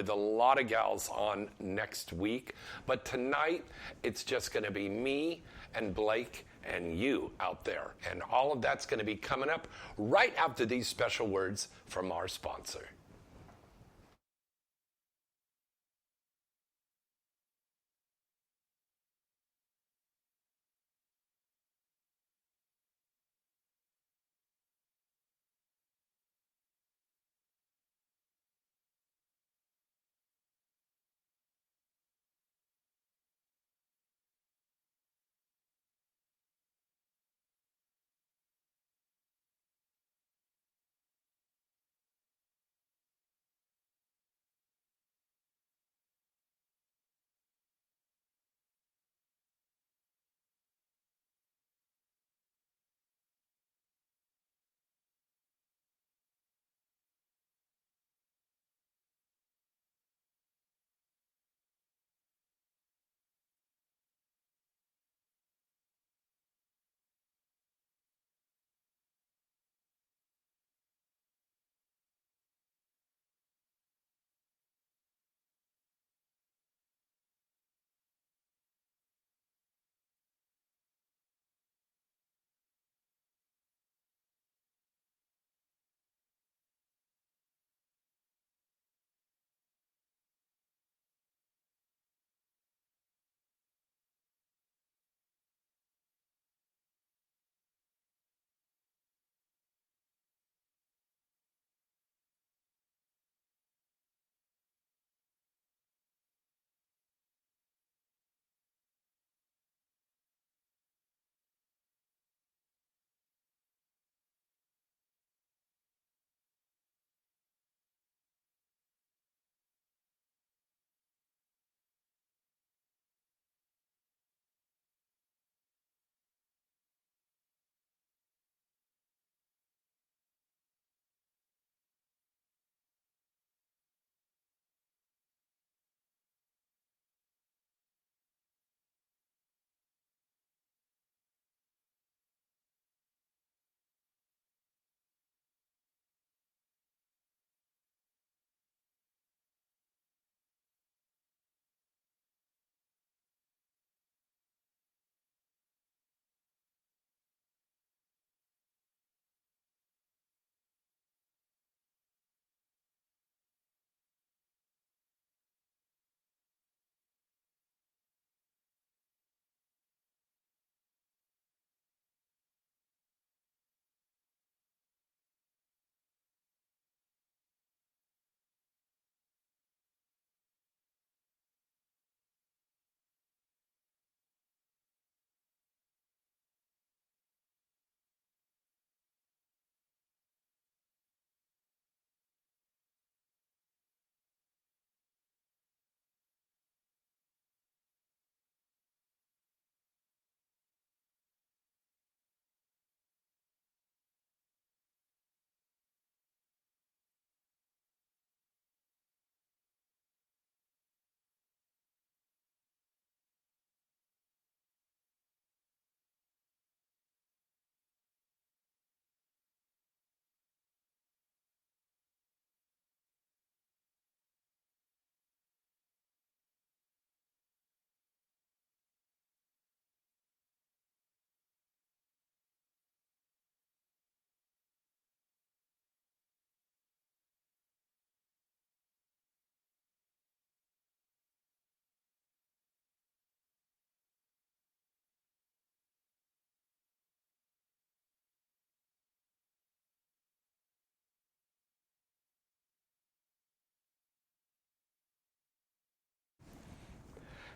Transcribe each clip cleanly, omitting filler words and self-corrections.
with a lot of gals on next week. But tonight, it's just going to be me and Blake and you out there. And all of that's going to be coming up right after these special words from our sponsor.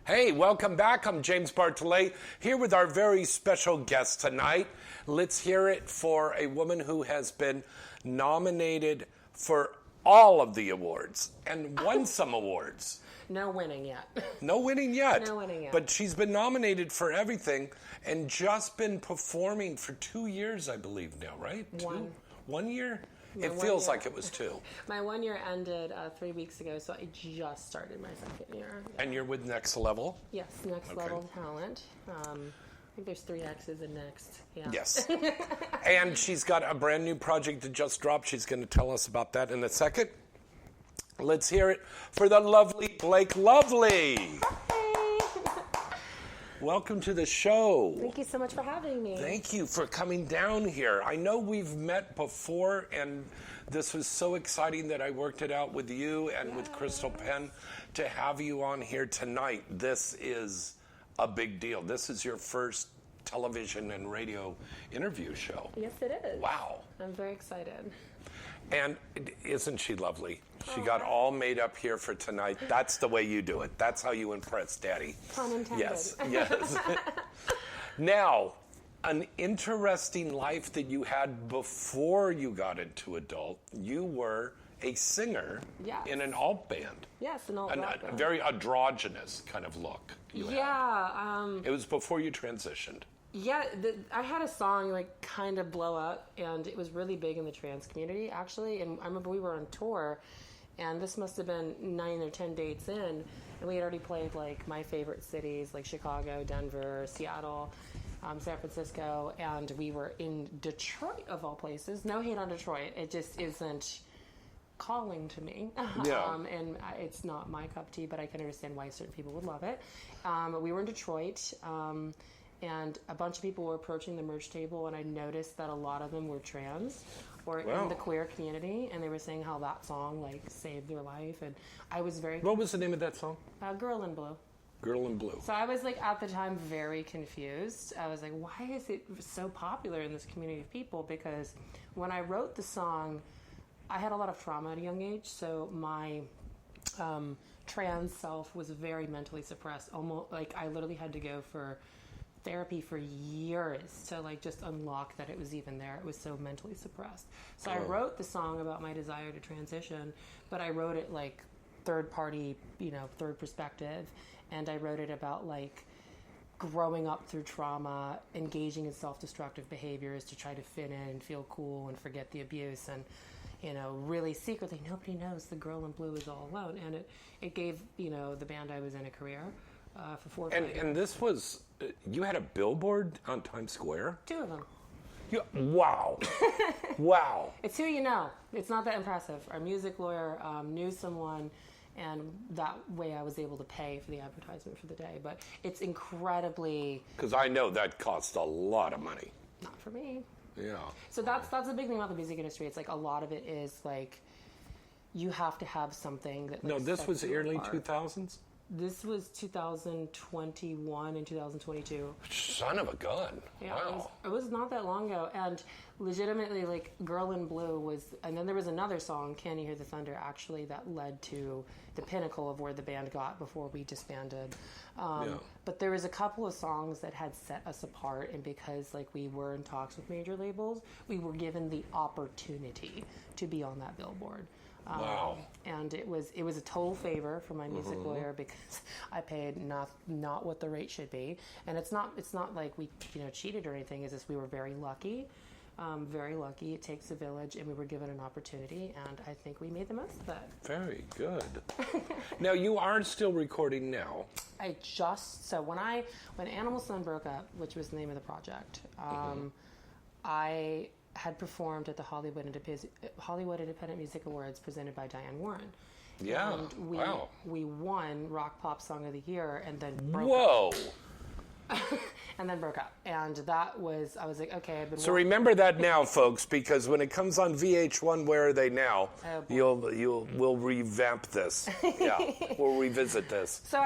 Hey, welcome back. I'm James Bartolet, here with our very special guest tonight. Let's hear it for a woman who has been nominated for all of the awards and won some awards. No winning yet. No winning yet. No winning yet. But she's been nominated for everything and just been performing for 2 years, I believe now, right? One. 1 year? My It 1 feels year. like it was 2. My 1 year ended 3 weeks ago, so I just started my second year. And you're with Next Level? Yes, Next Level Talent. I think there's 3 X's in Next. Yeah. Yes. And she's got a brand new project that just dropped. She's going to tell us about that in a second. Let's hear it for the lovely Blake Lovely. Hey. Welcome to the show. Thank you so much for having me. Thank you for coming down here. I know we've met before, and this was so exciting that I worked it out with you and with Crystal Penn to have you on here tonight. This is a big deal. This is your first television and radio interview show. Yes, it is. Wow. I'm very excited. And isn't she lovely? She got all made up here for tonight. That's the way you do it. That's how you impress Daddy. Pun intended. Yes, yes. Now, an interesting life that you had before you got into adult. You were a singer in an alt band. Yes, an alt rock A band. very androgynous kind of look you had. It was before you transitioned. Yeah, I had a song like kind of blow up, and it was really big in the trans community actually. And I remember we were on tour, and this must have been 9 or 10 dates in, and we had already played like my favorite cities like Chicago, Denver, Seattle, San Francisco, and we were in Detroit of all places. No hate on Detroit, it just isn't calling to me. And it's not my cup of tea, but I can understand why certain people would love it. We were in Detroit. And a bunch of people were approaching the merch table, and I noticed that a lot of them were trans or in the queer community, and they were saying how that song like saved their life. And I was very What was the name of that song? Girl in Blue. Girl in Blue. So I was like at the time very confused. I was like, why is it so popular in this community of people? Because when I wrote the song, I had a lot of trauma at a young age, so my trans self was very mentally suppressed. Almost like I literally had to go for therapy for years to like just unlock that it was even there. It was so mentally suppressed. So I wrote the song about my desire to transition, but I wrote it like third party, third perspective. And I wrote it about like growing up through trauma, engaging in self-destructive behaviors to try to fit in and feel cool and forget the abuse. And, really secretly, nobody knows the girl in blue is all alone. And it gave, the band I was in a career. For 4 or 5 years. And this was, you had a billboard on Times Square? 2 of them. Wow. Wow. It's who you know. It's not that impressive. Our music lawyer knew someone, and that way I was able to pay for the advertisement for the day. But it's incredibly... Because I know that costs a lot of money. Not for me. Yeah. So that's the big thing about the music industry. It's like a lot of it is like you have to have something that... No, this was early 2000s? This was 2021 and 2022. Son of a gun. Yeah, Wow. it was not that long ago. And legitimately, like, Girl in Blue was... And then there was another song, Can You Hear the Thunder, actually, that led to the pinnacle of where the band got before we disbanded. But there was a couple of songs that had set us apart, and because, like, we were in talks with major labels, we were given the opportunity to be on that billboard. Wow. And it was a total favor for my music lawyer because I paid not what the rate should be. And it's not like we cheated or anything. It's just we were very lucky. Very lucky. It takes a village, and we were given an opportunity, and I think we made the most of that. Very good. Now, you are still recording now. So when Animal Sun broke up, which was the name of the project, I had performed at the Hollywood Independent Music Awards presented by Diane Warren. Yeah. And we won Rock Pop Song of the Year, and then broke Whoa. up. And then broke up. And that was, I was like, okay, I've been... So remember that now, folks, because when it comes on VH1, Where Are They Now, we'll revamp this. Yeah, we'll revisit this. So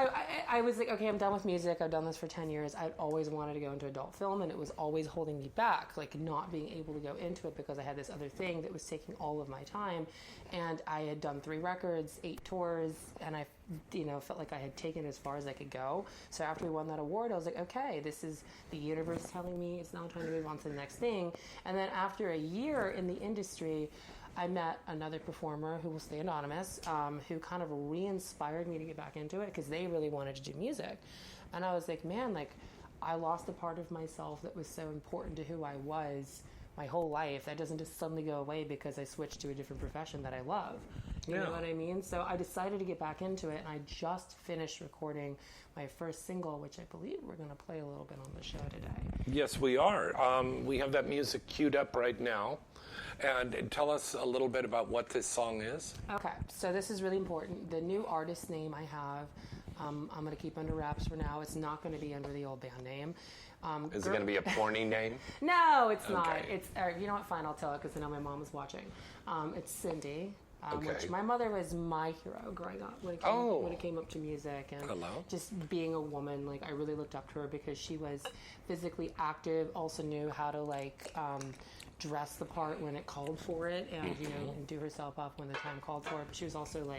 I was like, okay, I'm done with music. I've done this for 10 years. I always wanted to go into adult film, and it was always holding me back, like not being able to go into it because I had this other thing that was taking all of my time. And I had done 3 records, 8 tours, and I felt like I had taken it as far as I could go. So after we won that award, I was like, okay, this is the universe telling me it's now time to move on to the next thing. And then after a year in the industry, I met another performer who will stay anonymous, who kind of re-inspired me to get back into it because they really wanted to do music. And I was like, man, like I lost a part of myself that was so important to who I was my whole life. That doesn't just suddenly go away because I switched to a different profession that I love. You know what I mean? So I decided to get back into it, and I just finished recording my first single, which I believe we're going to play a little bit on the show today. Yes, we are. We have that music queued up right now. And tell us a little bit about what this song is. Okay, so this is really important. The new artist name I have, I'm going to keep under wraps for now. It's not going to be under the old band name. Is it going to be a porny name? No, it's not. Okay. It's you know what? Fine, I'll tell it because I know my mom is watching. It's Cindy, Okay. which my mother was my hero growing up when it came up to music and Hello. just being a woman. Like I really looked up to her because she was physically active, also knew how to dress the part when it called for it, and and do herself up when the time called for it. But she was also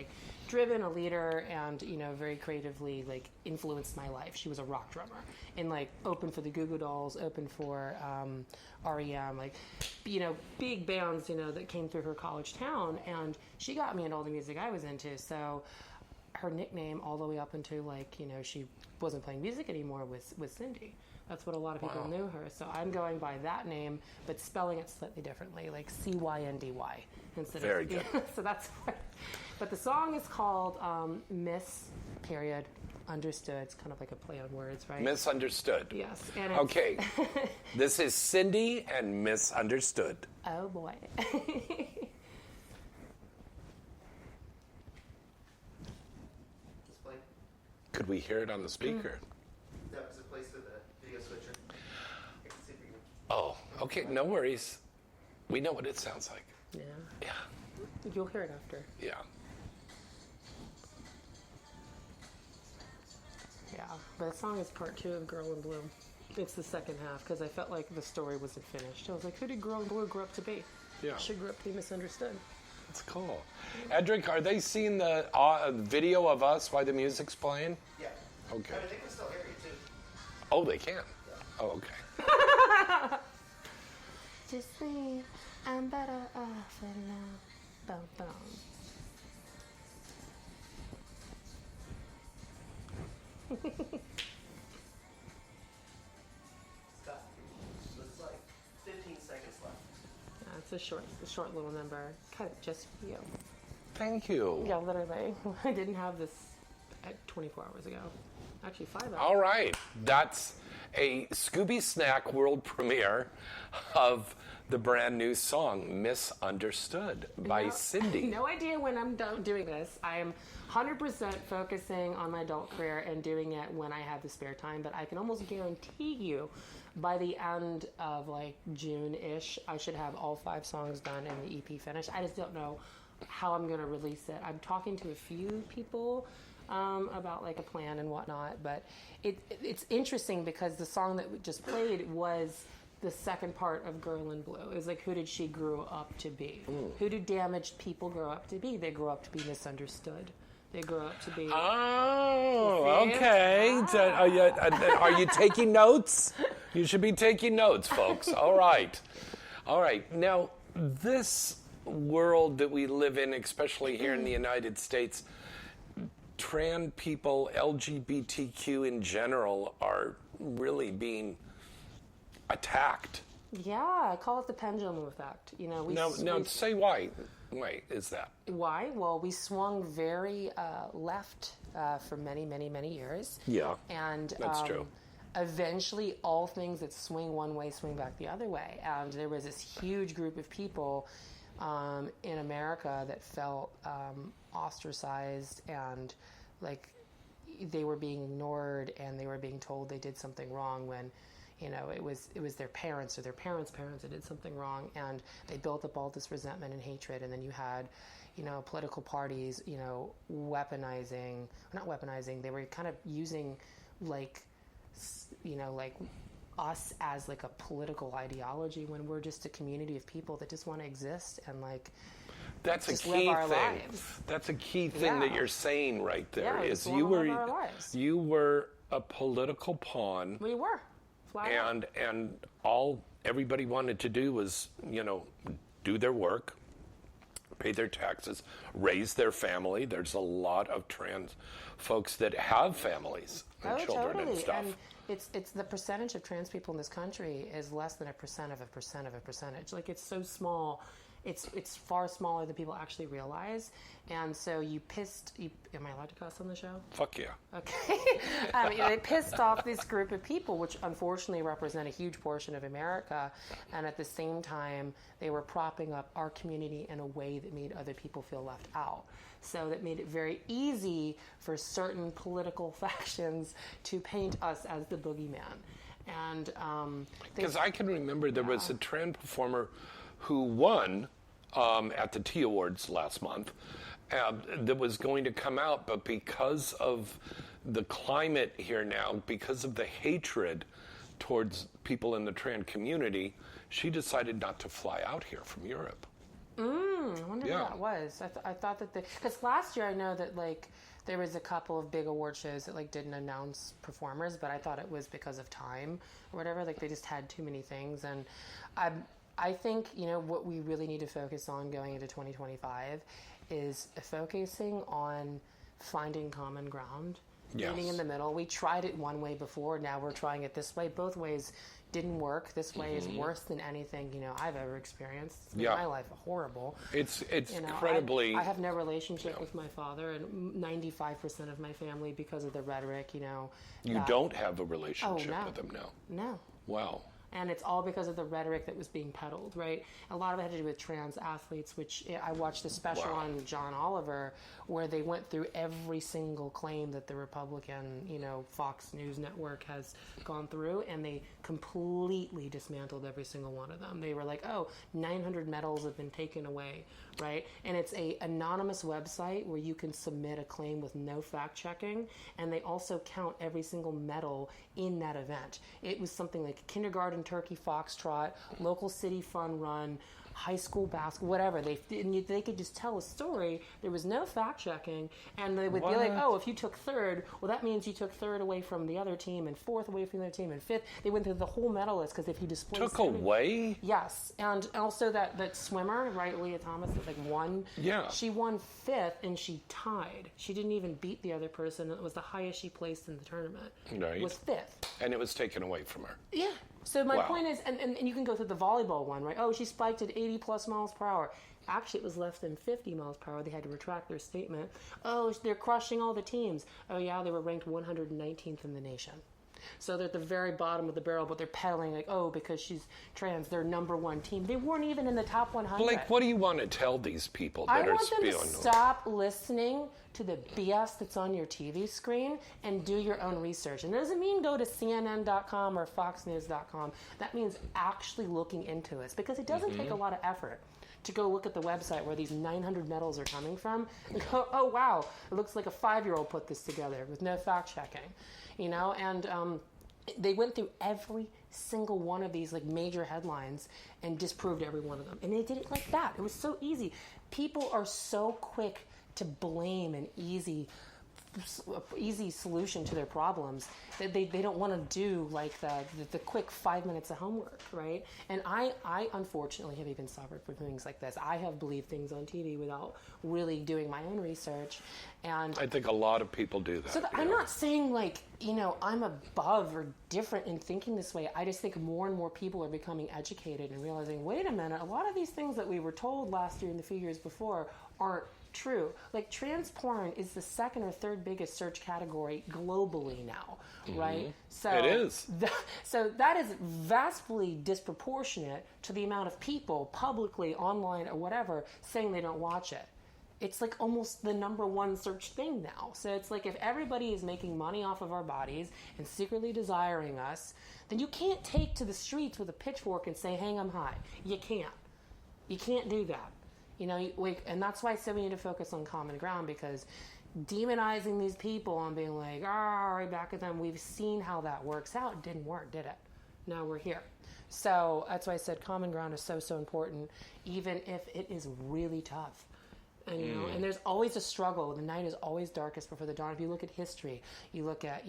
driven, a leader, and very creatively influenced my life. She was a rock drummer and open for the Goo Goo Dolls, open for REM, big bands that came through her college town, and she got me into all the music I was into. So her nickname all the way up until she wasn't playing music anymore was Cindy. That's what a lot of people knew her. So I'm going by that name, but spelling it slightly differently, like Cyndy instead Very of. good. So that's. But the song is called Miss Period Understood. It's kind of like a play on words, right? Misunderstood. Yes. And it's, Okay. This is Cindy and Misunderstood. Oh boy. Could we hear it on the speaker? That was a place with a video switcher. I can see if we can. Oh, okay. No worries. We know what it sounds like. Yeah. Yeah. You'll hear it after. Yeah. Yeah. But the song is part 2 of Girl in Blue. It's the second half because I felt like the story wasn't finished. I was like, who did Girl in Blue grow up to be? Yeah. She grew up to be misunderstood. That's cool. Edric, are they seeing the video of us while the music's playing? Yeah. Okay. I mean, they can still hear you too. Oh, they can? Yeah. Oh, okay. Just think I'm better off alone. Boom, boom. Scott, it's like 15 seconds left. Yeah, it's a short little number. Cut it just for you. Thank you. Yeah, literally. I didn't have this 24 hours ago. Actually, 5 hours. All right. That's a Scooby Snack world premiere of the brand new song, Misunderstood, by Cindy. No idea when I'm done doing this. I'm 100% focusing on my adult career and doing it when I have the spare time, but I can almost guarantee you by the end of June-ish, I should have all 5 songs done and the EP finished. I just don't know how I'm going to release it. I'm talking to a few people about a plan and whatnot, but it's interesting because the song that we just played was the second part of Girl in Blue. It was who did she grow up to be? Who do damaged people grow up to be? They grow up to be misunderstood. They grow up to be... Oh, okay. Are you taking notes? You should be taking notes, folks. All right. All right. Now, this world that we live in, especially here in the United States, trans people, LGBTQ in general, are really being attacked. Yeah, I call it the pendulum effect. Now, say why. Why is that? Why? Well, we swung very left for many, many, many years. Yeah, and that's true. Eventually, all things that swing one way swing back the other way. And there was this huge group of people in America that felt ostracized and they were being ignored and they were being told they did something wrong when it was their parents or their parents' parents that did something wrong, and they built up all this resentment and hatred. And then you had political parties weaponizing, not weaponizing, they were kind of using us as a political ideology when we're just a community of people that just want to exist and that's a just key live our thing. lives. That's a key thing that you're saying right there. Yeah, is just you wanna live our lives. were a political pawn, We were. Flat out. and all everybody wanted to do was do their work, pay their taxes, raise their family. There's a lot of trans folks that have families and children totally. and stuff. And it's the percentage of trans people in this country is less than a percent of a percentage. It's so small, It's far smaller than people actually realize. And so am I allowed to cuss on the show? Fuck yeah. Okay. They pissed off this group of people, which unfortunately represent a huge portion of America. And at the same time, they were propping up our community in a way that made other people feel left out. So that made it very easy for certain political factions to paint us as the boogeyman. And because I can remember there was a trans performer who won at the T Awards last month that was going to come out, but because of the climate here now, because of the hatred towards people in the trans community, she decided not to fly out here from Europe. I wonder who that was. I thought that because last year I know that there was a couple of big award shows that didn't announce performers, but I thought it was because of time or whatever. They just had too many things, and I think what we really need to focus on going into 2025 is focusing on finding common ground, meeting in the middle. We tried it one way before, now we're trying it this way. Both ways didn't work. This way is worse than anything I've ever experienced. It's made my life horrible. It's incredibly. I have no relationship with my father, and 95% of my family, because of the rhetoric. You don't have a relationship with him now. No. Wow. And it's all because of the rhetoric that was being peddled, right? A lot of it had to do with trans athletes, which I watched the special on John Oliver, where they went through every single claim that the Republican, Fox News network has gone through, and they completely dismantled every single one of them. They were like, 900 medals have been taken away, right? And it's a anonymous website where you can submit a claim with no fact checking, and they also count every single medal in that event. It was something like kindergarten turkey foxtrot, local city fun run, high school basketball, whatever. They could just tell a story. There was no fact checking, and they would be like, if you took third, well, that means you took third away from the other team, and fourth away from the other team, and fifth. They went through the whole medal list, because if you displaced away? Yes, and also that swimmer, right, Leah Thomas, that won. Yeah. She won fifth, and she tied. She didn't even beat the other person. It was the highest she placed in the tournament. Right. Was fifth. And it was taken away from her. Yeah. So my point is, and you can go through the volleyball one, right? She spiked at 80 plus miles per hour. Actually, it was less than 50 miles per hour. They had to retract their statement. They're crushing all the teams. They were ranked 119th in the nation. So they're at the very bottom of the barrel, but they're peddling because she's trans, they're number one team. They weren't even in the top 100. Blake, what do you want to tell these people that are spewing? I want them to stop listening to the BS that's on your TV screen and do your own research. And it doesn't mean go to CNN.com or FoxNews.com. That means actually looking into this, because it doesn't take a lot of effort to go look at the website where these 900 medals are coming from and go, oh, wow, it looks like a 5-year-old put this together with no fact checking, and they went through every single one of these major headlines and disproved every one of them. And they did it like that. It was so easy. People are so quick to blame an easy solution to their problems that they don't want to do the quick 5 minutes of homework, right? And I unfortunately have even suffered from things like this. I have believed things on TV without really doing my own research, and I think a lot of people do that. So I'm not saying I'm above or different in thinking this way. I just think more and more people are becoming educated and realizing, wait a minute, a lot of these things that we were told last year and the few years before aren't true. Trans porn is the second or third biggest search category globally now, right? So it is. So that is vastly disproportionate to the amount of people publicly, online, or whatever, saying they don't watch it. It's almost the number one search thing now. So it's if everybody is making money off of our bodies and secretly desiring us, then you can't take to the streets with a pitchfork and say, hang 'em high. You can't. You can't do that. And that's why I said we need to focus on common ground, because demonizing these people and being right back at them, we've seen how that works out. It didn't work, did it? Now we're here. So that's why I said common ground is so important, even if it is really tough. And, and there's always a struggle. The night is always darkest before the dawn. If you look at history, you look at,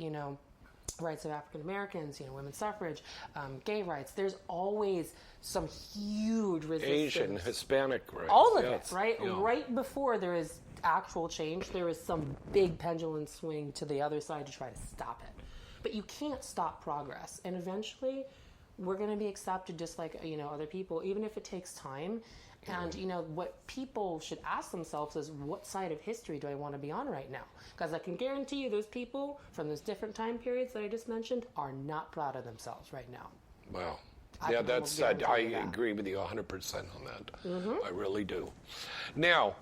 rights of African Americans, women's suffrage, gay rights. There's always some huge resistance. Asian, Hispanic rights. All of it, right? Yeah. Right before there is actual change, there is some big pendulum swing to the other side to try to stop it. But you can't stop progress. And eventually, we're going to be accepted just like, other people, even if it takes time. And, what people should ask themselves is, what side of history do I want to be on right now? Because I can guarantee you those people from those different time periods that I just mentioned are not proud of themselves right now. Wow. I Yeah, can that's. almost I guarantee you that. agree with you 100% on that. I really do. Now,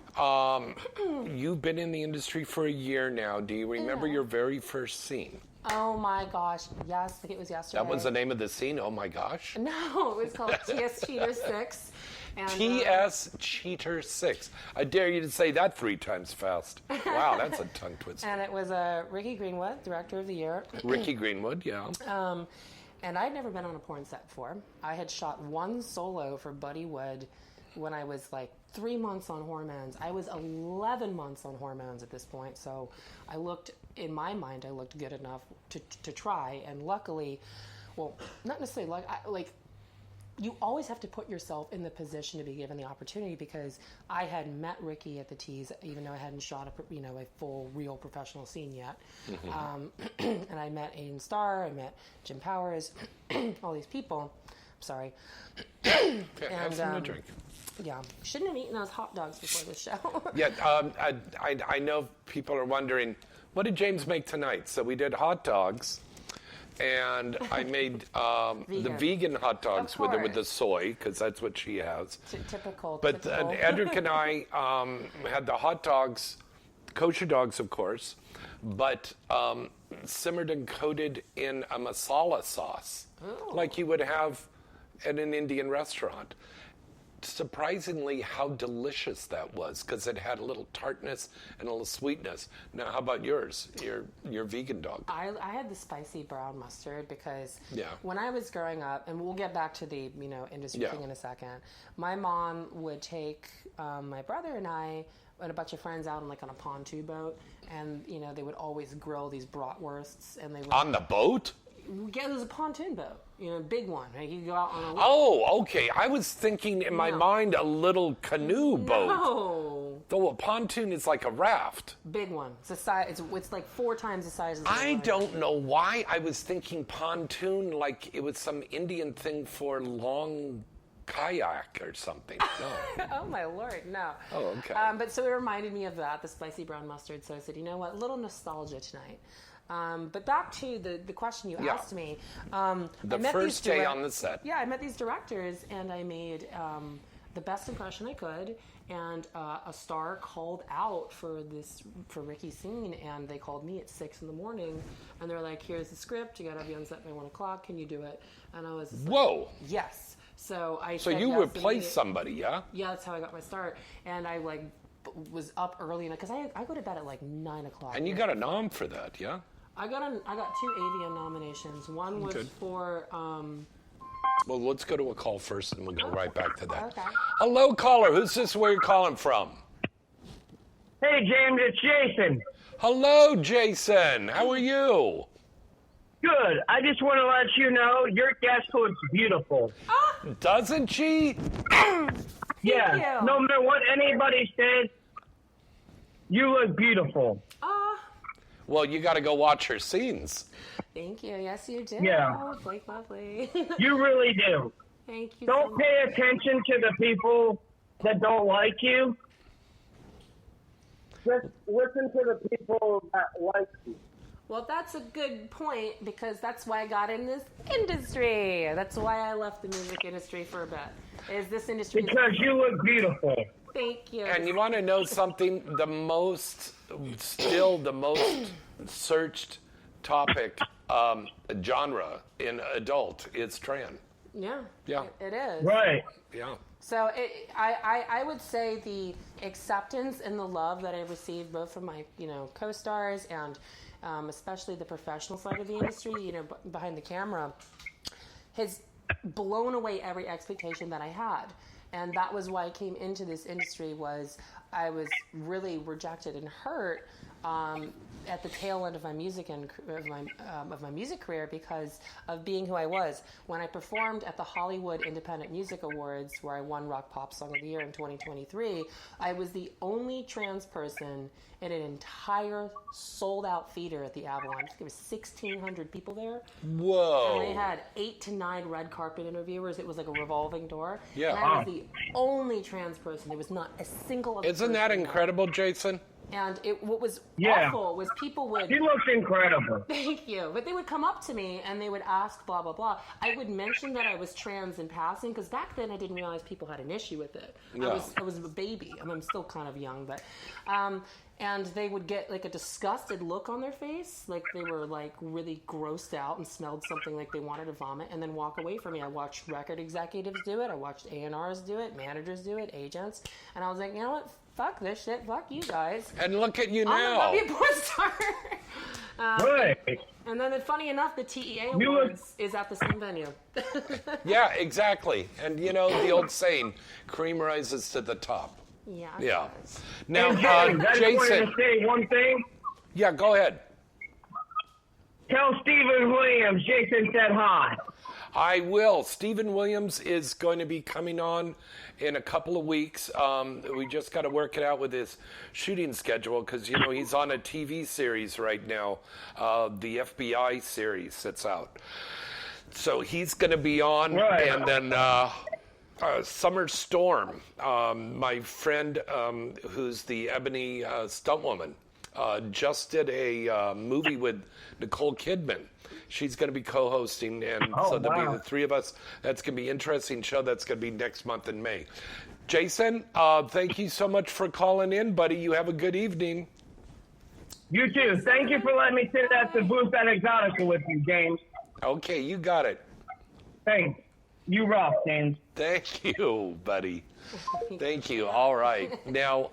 you've been in the industry for a year now. Do you remember your very first scene? Oh my gosh, yes, I think it was yesterday. That was the name of the scene. Oh my gosh. No, it was called TS Cheater 6. And, T.S. Cheater 6. I dare you to say that 3 times fast. Wow, that's a tongue twister. And it was Ricky Greenwood, Director of the Year. Ricky Greenwood, yeah. And I'd never been on a porn set before. I had shot one solo for Buddy Wood when I was like 3 months on hormones. I was 11 months on hormones at this point. So in my mind, I looked good enough to try. And luckily, well, not necessarily like you always have to put yourself in the position to be given the opportunity, because I had met Ricky at the Tees, even though I hadn't shot a full, real professional scene yet. And I met Aiden Starr, I met Jim Powers, all these people. Sorry. Okay, have some to drink. Yeah, shouldn't have eaten those hot dogs before the show. Yeah, I know people are wondering, what did James make tonight? So we did hot dogs. And I made the vegan hot dogs with the soy, because that's what she has. Typical. But Edric and I had the hot dogs, kosher dogs, of course, but simmered and coated in a masala sauce, like you would have at an Indian restaurant. Surprisingly how delicious that was, because it had a little tartness and a little sweetness. Now, how about yours, your vegan dog? I had the spicy brown mustard because Yeah. when I was growing up, and we'll get back to the industry thing in a second, my mom would take my brother and I and a bunch of friends out on a pontoon boat, and they would always grill these bratwursts, and they would On the boat? Yeah, there was a pontoon boat, big one. Right? You go out on a Oh, okay. I was thinking in my mind a little canoe boat. No, Though a pontoon is like a raft. big one. It's a size. It's like 4 times the size of the I one. don't know why I was thinking pontoon like it was some Indian thing for long kayak or something. No. Oh my lord, no. Oh, okay. But so it reminded me of that, the spicy brown mustard. So I said, you know what, a little nostalgia tonight. But back to the question you asked me. The first day on the set. Yeah, I met these directors, and I made the best impression I could. And a star called out for Ricky's scene, and they called me at 6 a.m. and they're like, "Here's the script. You got to be on set by 1 o'clock. Can you do it?" And I was just Whoa. like, yes. So I. So said you yes replaced somebody, yeah? Yeah, that's how I got my start. And I was up early, because I go to bed at 9 o'clock. And you got a nom for that, yeah? I got 2 AVN nominations. One was Good. for Well, let's go to a call first, and we'll go right back to that. Okay. Hello, caller. Who's this? Where you calling from? Hey, James, it's Jason. Hello, Jason. How are you? Good. I just want to let you know your guest looks beautiful. Doesn't she? Yeah. you. No matter what anybody says, you look beautiful. Well, you got to go watch her scenes. Thank you. Yes, you do. Yeah. Blake Lovely. You really do. Thank you. Don't so pay much. attention to the people that don't like you. Just listen to the people that like you. Well, that's a good point, because that's why I got in this industry. That's why I left the music industry for a bit. Is this industry? Because you look beautiful. Thank you. And you want to know something? The most searched topic genre in adult is trans. Yeah. Yeah. It is. Right. Yeah. So I would say the acceptance and the love that I received both from my co-stars and especially the professional side of the industry, behind the camera, has blown away every expectation that I had. And that was why I came into this industry. Was I was really rejected and hurt at the tail end of my music of my music career because of being who I was. When I performed at the Hollywood Independent Music Awards, where I won Rock Pop Song of the Year in 2023, I was the only trans person in an entire sold-out theater at the Avalon. There was 1,600 people there. Whoa! And they had 8 to 9 red carpet interviewers. It was like a revolving door. Yeah. And I was the only trans person. There was not a single other Isn't that person there. incredible, Jason? And what was Yeah. awful was people would... She looks incredible. Thank you. But they would come up to me and they would ask blah, blah, blah. I would mention that I was trans in passing because back then I didn't realize people had an issue with it. Yeah. I was a baby. I mean, I'm still kind of young, but... and they would get like a disgusted look on their face, like they were like really grossed out and smelled something like they wanted to vomit, and then walk away from me. I watched record executives do it. I watched A&Rs do it, managers do it, agents, and I was like, you know what? Fuck this shit. Fuck you guys. And look at you I'm now. gonna be a porn star. Right. And then, funny enough, the TEA You look- Awards is at the same venue. Yeah, exactly. And you know the old saying, cream rises to the top. Yeah. Yeah. Now, Hey, James, I just wanted Jason. to say one thing. Yeah, go ahead. Tell Stephen Williams Jason said hi. I will. Stephen Williams is going to be coming on in a couple of weeks. We just got to work it out with his shooting schedule because, you know, he's on a TV series right now, the FBI series that's out. So he's going to be on, Right. and then Summer Storm, my friend who's the Ebony stunt woman, just did a movie with Nicole Kidman. She's going to be co-hosting, and so there'll be the three of us. That's going to be an interesting show. That's going to be next month in May. Jason, thank you so much for calling in, buddy. You have a good evening. You too. Thank you for letting me sit at the booth at Exotica with you, James. Okay, you got it. Thanks. You rock, James. Thank you, buddy. Thank you. All right. Now,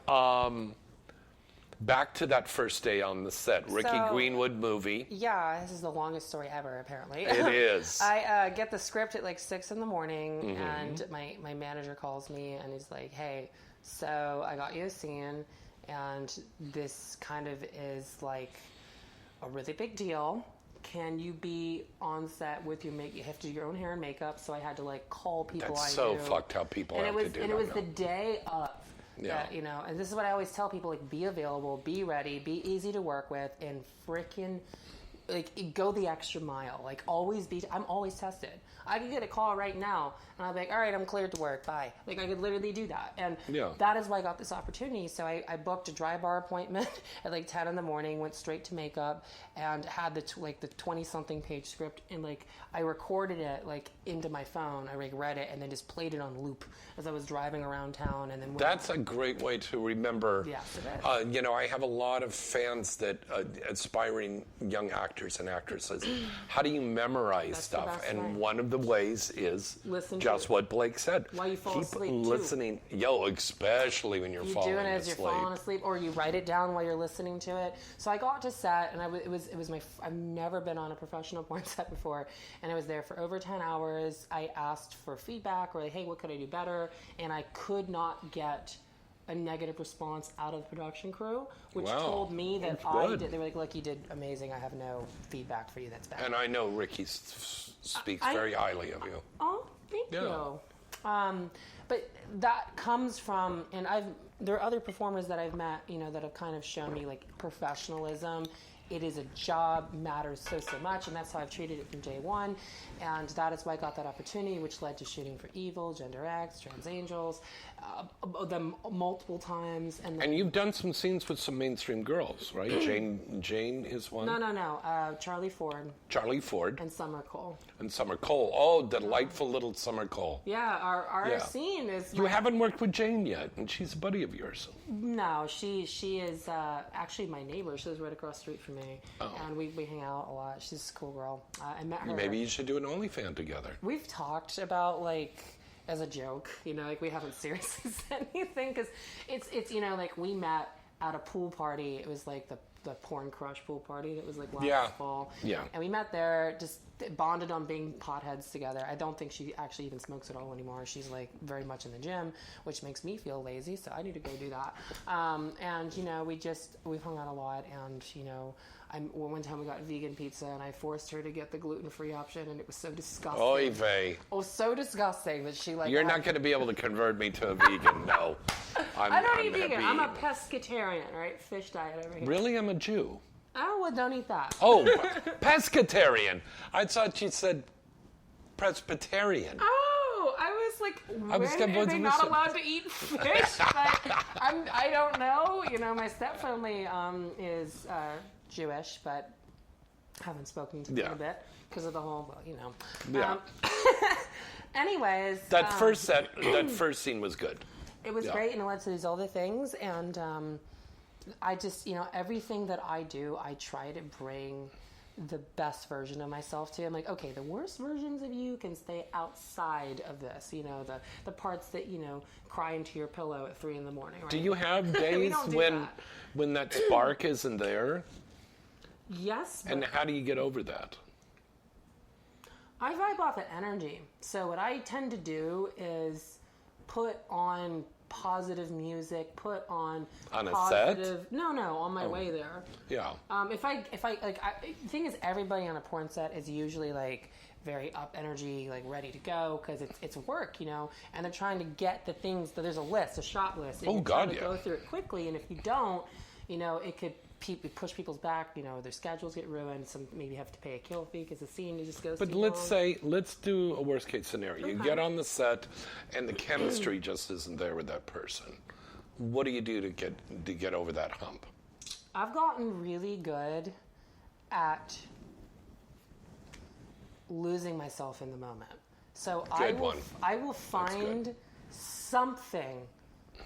back to that first day on the set. Ricky So- Greenwood movie. Yeah, this is the longest story ever, apparently. It is. I get the script at like 6 in the morning, and my manager calls me, and he's like, hey, so I got you a scene, and this kind of is like a really big deal. Can you be on set with your you have to do your own hair and makeup, so I had to like call people That's I so knew. fucked how people And have it was to do and that it was now. the day of. Yeah. That, you know, and this is what I always tell people, like, be available, be ready, be easy to work with, and frickin' like go the extra mile. Like always I'm always tested. I could get a call right now and I'll be like, all right, I'm cleared to work, bye. Like I could literally do that. And Yeah. that is why I got this opportunity. So I booked a dry bar appointment at like 10 in the morning, went straight to makeup, and had the 20-something page script, and like I recorded it like into my phone. I like read it and then just played it on loop as I was driving around town. And then That's a great way to remember. Yes, it is. You know, I have a lot of fans that aspiring young actors and actresses. How do you memorize That's the stuff? best And way. one of the ways is Listen to just it. what Blake said. While you fall Keep asleep, too. listening. Especially when you're You falling do it as asleep. you're falling asleep, or you write it down while you're listening to it. So I got to set, and it was my. I've never been on a professional porn set before, and I was there for over 10 hours. I asked for feedback, or like, hey, what could I do better? And I could not get a negative response out of the production crew, which Wow. told me that That's I good. did. They were like, look, you did amazing. I have no feedback for you that's bad. And I know Ricky speaks I- very highly of you. Oh, thank Yeah. you. But that comes from, and there are other performers that I've met, you know, that have kind of shown me like professionalism. It is a job, matters so much, and that's how I've treated it from day one. And that is why I got that opportunity, which led to shooting for Evil, Gender X, Trans Angels, them multiple times. And you've done some scenes with some mainstream girls, right? Jane is one. No. Charlie Ford Charlie Ford and Summer Cole. and Summer Cole. Oh, delightful little Summer Cole. Yeah, our Yeah. scene is. You haven't worked with Jane yet, and she's a buddy of yours. No, she is actually my neighbor. She lives right across the street from me, and we hang out a lot. She's a cool girl. I met her. Maybe you should do an OnlyFans together. We've talked about like as a joke, you know, like we haven't seriously said anything because it's you know like we met at a pool party. It was like the the Porn Crush pool party that was like last Yeah. fall. Yeah. And we met there, just bonded on being potheads together. I don't think she actually even smokes at all anymore. She's like very much in the gym, which makes me feel lazy, so I need to go do that. And you know, we've hung out a lot, and you know, one time we got vegan pizza, and I forced her to get the gluten-free option, and it was so disgusting. Oy vey. It was so disgusting that she like. You're not going to be able to convert me to a vegan, no. I don't eat vegan. happy I'm a eating. pescatarian, right? Fish diet over here. Really? I'm a Jew. Oh, well, don't eat that. Oh, pescatarian. I thought you said Presbyterian. Oh, I was like, I was when are they not listen. allowed to eat fish? I don't know. You know, my stepfamily is Jewish, but haven't spoken to them Yeah. in a bit because of the whole, well, you know. Yeah. Anyways. That first scene was good. It was Yeah. great, and it led to these other things, and I just, you know, everything that I do, I try to bring the best version of myself to. I'm like, okay, the worst versions of you can stay outside of this, you know, the parts that, you know, cry into your pillow at 3 a.m, right? Do you have days don't do when that spark isn't there? Yes, but And how do you get over that? I vibe off that energy. So what I tend to do is put on positive music, put on On a set? positive. No, on my way there. Yeah. If I like, the thing is, everybody on a porn set is usually like very up energy, like ready to go because it's work, you know, and they're trying to get the things. There's a list, a shot list. And Oh, you're God, trying to yeah. go through it quickly, and if you don't, you know, it could push people's back. You know, their schedules get ruined. Some maybe have to pay a kill fee because the scene just goes. But too let's long. let's do a worst case scenario. You get on the set and the chemistry just isn't there with that person. What do you do to get over that hump? I've gotten really good at losing myself in the moment. So Good one. I will find something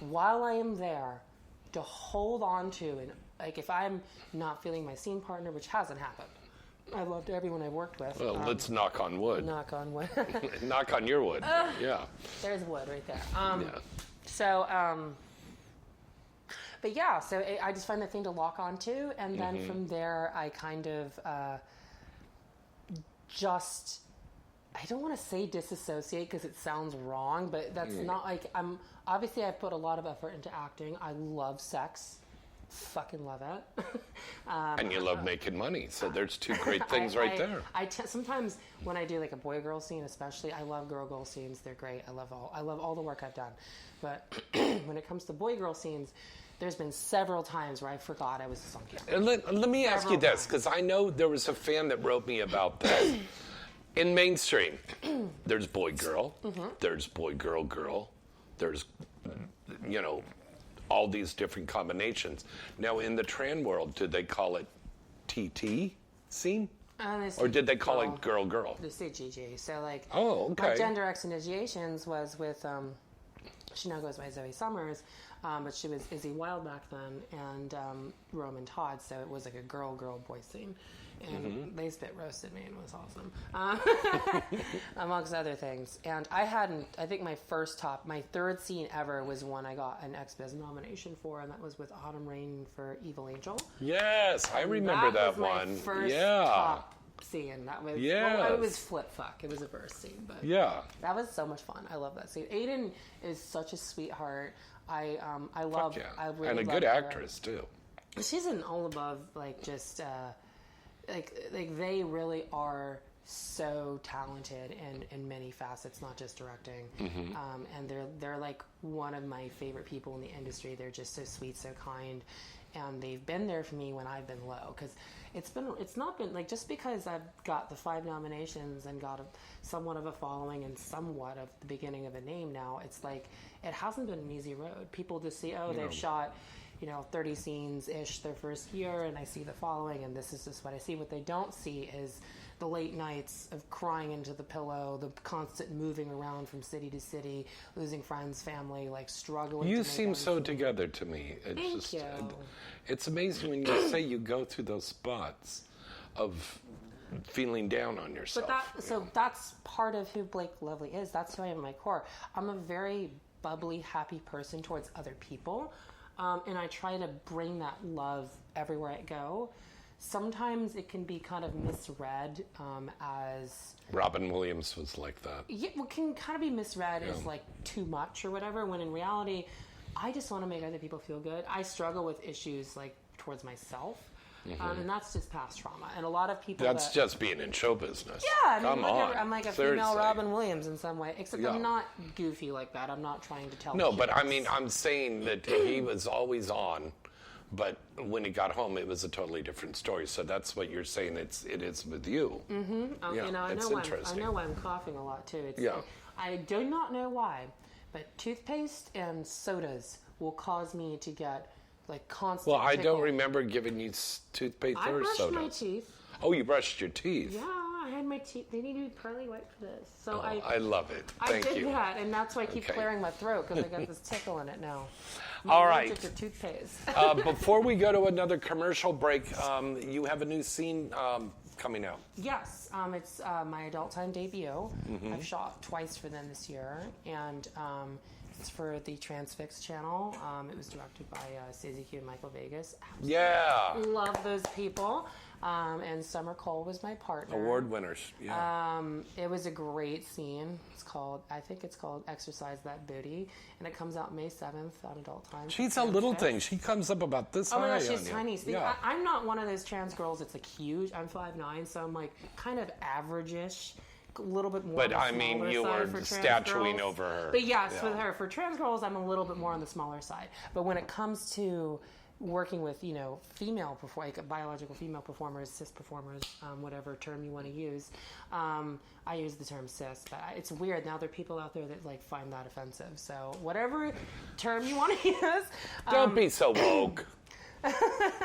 while I am there to hold on to, and like if I'm not feeling my scene partner, which hasn't happened. I loved everyone I worked with. Well, let's knock on wood. Knock on wood. Knock on your wood. Yeah. There's wood right there. Yeah. So, but yeah, so I just find that thing to lock onto, and then from there, I kind of just, I don't want to say disassociate because it sounds wrong, but that's not like, obviously I've put a lot of effort into acting. I love sex. Fucking love it. And you love making money, so there's two great things there. Sometimes when I do like a boy-girl scene, especially, I love girl-girl scenes. They're great. I love all the work I've done. But when it comes to boy-girl scenes, there's been several times where I forgot I was sunken. And let me ask you this, because I know there was a fan that wrote me about this. In mainstream, there's boy-girl, there's boy-girl-girl, there's, you know, all these different combinations. Now, in the trans world, did they call it TT scene? Or did they call it girl-girl? They say GG. So, like, Oh, okay. my Gender X Initiations was with, she now goes by Zoe Summers, but she was Izzy Wild back then, and Roman Todd, so it was like a girl-boy scene. And they spit roasted me, and it was awesome, amongst other things. And I think my third scene ever was one I got an XBiz nomination for, and that was with Autumn Rain for Evil Angel. Yes, I remember that was my one. first Yeah. top scene. That was, well, it was flip fuck. It was a verse scene, but Yeah. that was so much fun. I love that scene. Aiden is such a sweetheart. I love. Yeah. I really And a love good her. actress, too. She's an all above, like, just like they really are so talented in many facets, not just directing. And they're like one of my favorite people in the industry. They're just so sweet, so kind, and they've been there for me when I've been low. Because it's not been like, just because I've got the 5 nominations and got somewhat of a following and somewhat of the beginning of a name now. It's like, it hasn't been an easy road. People just see, they've shot, 30 scenes-ish their first year, and I see the following, and this is just what I see. What they don't see is the late nights of crying into the pillow, the constant moving around from city to city, losing friends, family, like struggling. You to make seem ends so meet. together to me. It's Thank just, you. It's amazing when you say you go through those spots of feeling down on yourself. But that's part of who Blake Lovely is. That's who I am at my core. I'm a very bubbly, happy person towards other people. and I try to bring that love everywhere I go. Sometimes it can be kind of misread as... Robin Williams was like that. Yeah, well, can kind of be misread as like too much or whatever, when in reality, I just want to make other people feel good. I struggle with issues like towards myself. And that's just past trauma. And a lot of people That's just being in show business. Yeah, I mean, Come whatever. on. I'm like a Seriously. female Robin Williams in some way, except Yeah. I'm not goofy like that. I'm not trying to tell No, kids. but I mean, I'm saying that he was always on, but when he got home, it was a totally different story. So that's what you're saying. It is with you. Yeah, You know, I it's know interesting. why I'm coughing a lot too. It's, Yeah. I do not know why, but toothpaste and sodas will cause me to get like constant. Well, I don't tickle. remember giving you toothpaste I or brushed soda. my teeth. Oh, you brushed your teeth. Yeah, I had my teeth. They need to be pearly white for this. So I love it. I Thank did you. that, and that's why I keep Okay. clearing my throat because I got this tickle in it now. All I'm right. allergic to toothpaste. Before we go to another commercial break, you have a new scene coming out. Yes, it's my adult time debut. Mm-hmm. I've shot twice for them this year, and it's for the Transfix channel. It was directed by Stacey Q and Michael Vegas. Yeah. Love those people. And Summer Cole was my partner. Award winners. Yeah. It was a great scene. I think it's called Exercise That Booty, and it comes out May 7th on Adult Time. She's a little thing. She comes up about this Oh my high gosh, she's on you. tiny. See, Yeah. I'm not one of those trans girls that's like huge. I'm 5'9", so I'm like kind of average-ish, a little bit more. But, on the I mean, smaller you side were for trans statuing girls. over her. But yes, Yeah. with her, for trans girls, I'm a little bit more on the smaller side. But when it comes to working with, female like biological female performers, cis performers, whatever term you want to use, I use the term cis, but it's weird. Now there are people out there that like find that offensive. So whatever term you want to use. Don't be so woke.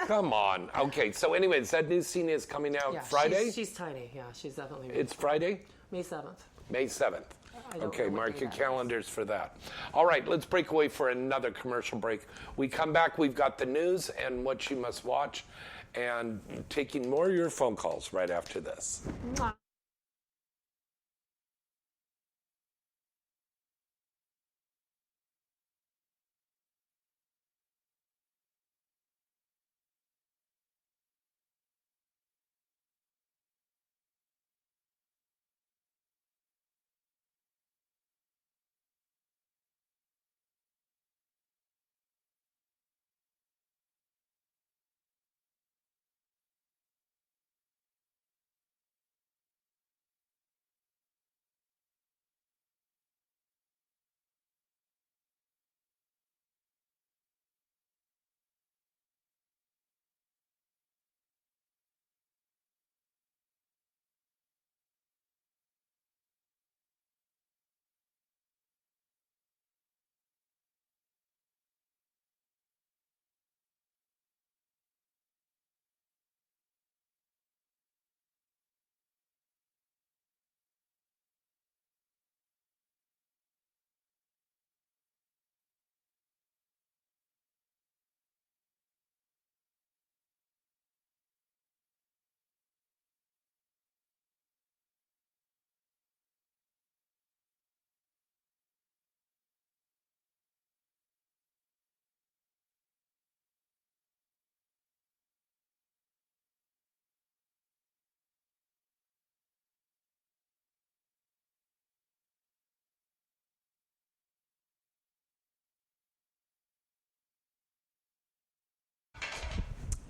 Come on. Okay, so anyways, that new scene is coming out Yeah, Friday? She's tiny. Yeah, she's definitely. It's Friday? May 7th. May 7th. I don't Okay, know what mark day your that is. calendars for that. All right, let's break away for another commercial break. We come back, we've got the news and what you must watch, and taking more of your phone calls right after this. Mwah.